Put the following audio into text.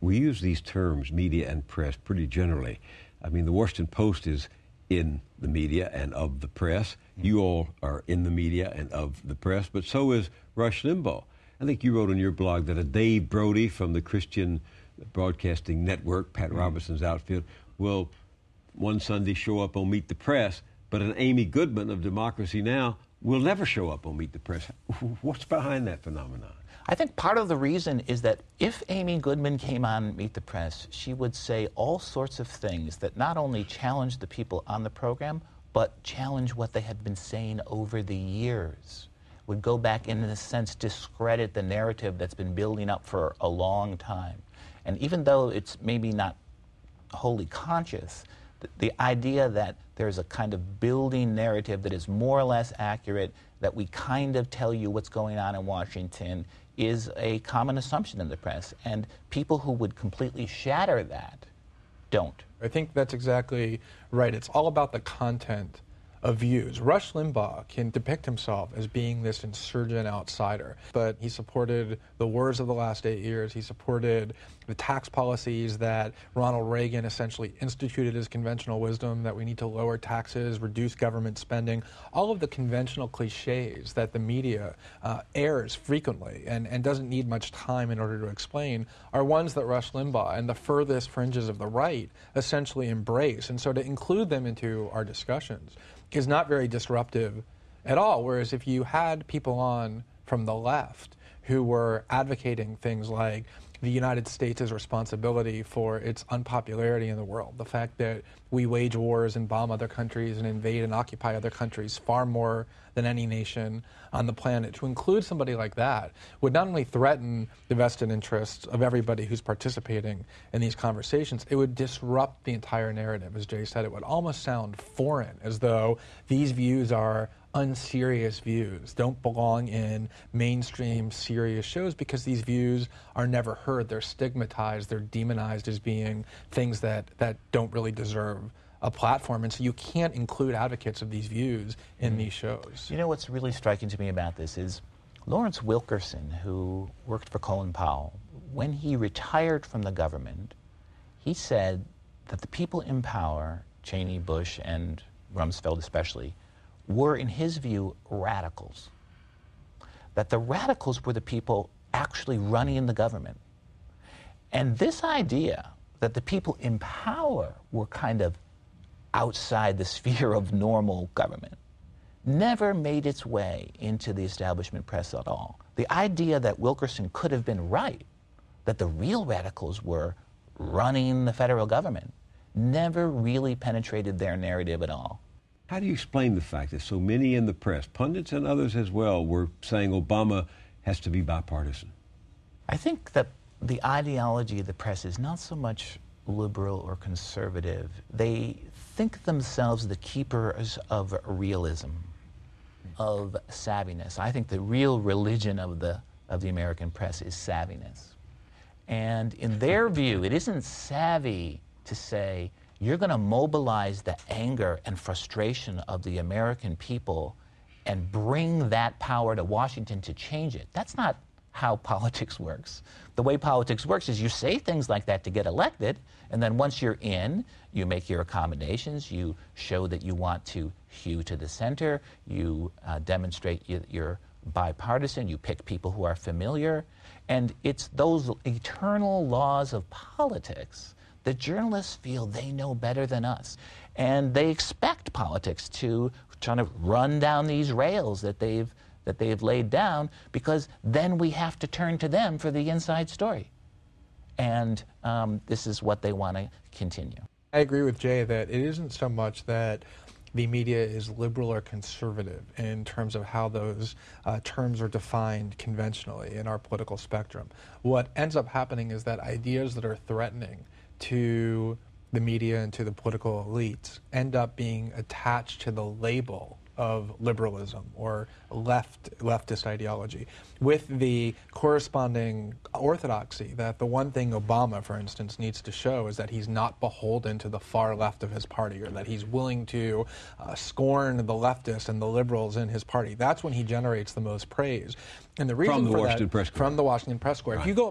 We use these terms, media and press, pretty generally. I mean, the Washington Post is in the media and of the press. You all are in the media and of the press, but so is Rush Limbaugh. I think you wrote on your blog that a Dave Brody from the Christian Broadcasting Network, Pat Robertson's outfit, will one Sunday show up on Meet the Press, but an Amy Goodman of Democracy Now! Will never show up on Meet the Press. What's behind that phenomenon? I think part of the reason is that if Amy Goodman came on Meet the Press, she would say all sorts of things that not only challenge the people on the program, but challenge what they had been saying over the years. Would go back and, in a sense, discredit the narrative that's been building up for a long time. And even though it's maybe not wholly conscious, the idea that there's a kind of building narrative that is more or less accurate, that we kind of tell you what's going on in Washington, is a common assumption in the press. And people who would completely shatter that don't. I think that's exactly right. It's all about the content of views. Rush Limbaugh can depict himself as being this insurgent outsider, but he supported the wars of the last 8 years. He supported the tax policies that Ronald Reagan essentially instituted as conventional wisdom, that we need to lower taxes, reduce government spending. All of the conventional cliches that the media airs frequently and doesn't need much time in order to explain are ones that Rush Limbaugh and the furthest fringes of the right essentially embrace. And so to include them into our discussions is not very disruptive at all. Whereas if you had people on from the left who were advocating things like the United States' responsibility for its unpopularity in the world, the fact that we wage wars and bomb other countries and invade and occupy other countries far more than any nation on the planet, to include somebody like that would not only threaten the vested interests of everybody who's participating in these conversations, it would disrupt the entire narrative. As Jay said, it would almost sound foreign, as though these views are unserious views, don't belong in mainstream serious shows, because these views are never heard. They're stigmatized, they're demonized as being things that don't really deserve a platform. And so you can't include advocates of these views in these shows. You know what's really striking to me about this is Lawrence Wilkerson, who worked for Colin Powell, when he retired from the government, he said that the people in power, Cheney, Bush, and Rumsfeld especially, were, in his view, radicals. That the radicals were the people actually running the government. And this idea that the people in power were kind of outside the sphere of normal government never made its way into the establishment press at all. The idea that Wilkerson could have been right, that the real radicals were running the federal government, never really penetrated their narrative at all. How do you explain the fact that so many in the press, pundits and others as well, were saying Obama has to be bipartisan? I think that the ideology of the press is not so much liberal or conservative. They think themselves the keepers of realism, of savviness. I think the real religion of the American press is savviness. And in their view, it isn't savvy to say, you're going to mobilize the anger and frustration of the American people and bring that power to Washington to change it. That's not how politics works. The way politics works is you say things like that to get elected, and then once you're in, you make your accommodations, you show that you want to hew to the center, you demonstrate you're bipartisan, you pick people who are familiar, and it's those eternal laws of politics that journalists feel they know better than us. And they expect politics to try to run down these rails that they've laid down, because then we have to turn to them for the inside story. And this is what they want to continue. I agree with Jay that it isn't so much that the media is liberal or conservative in terms of how those terms are defined conventionally in our political spectrum. What ends up happening is that ideas that are threatening to the media and to the political elites end up being attached to the label of liberalism or leftist ideology, with the corresponding orthodoxy that the one thing Obama, for instance, needs to show is that he's not beholden to the far left of his party, or that he's willing to scorn the leftists and the liberals in his party. That's when he generates the most praise. And the reason from the Washington Press Corps. From the Washington Press Corps. Right. If you go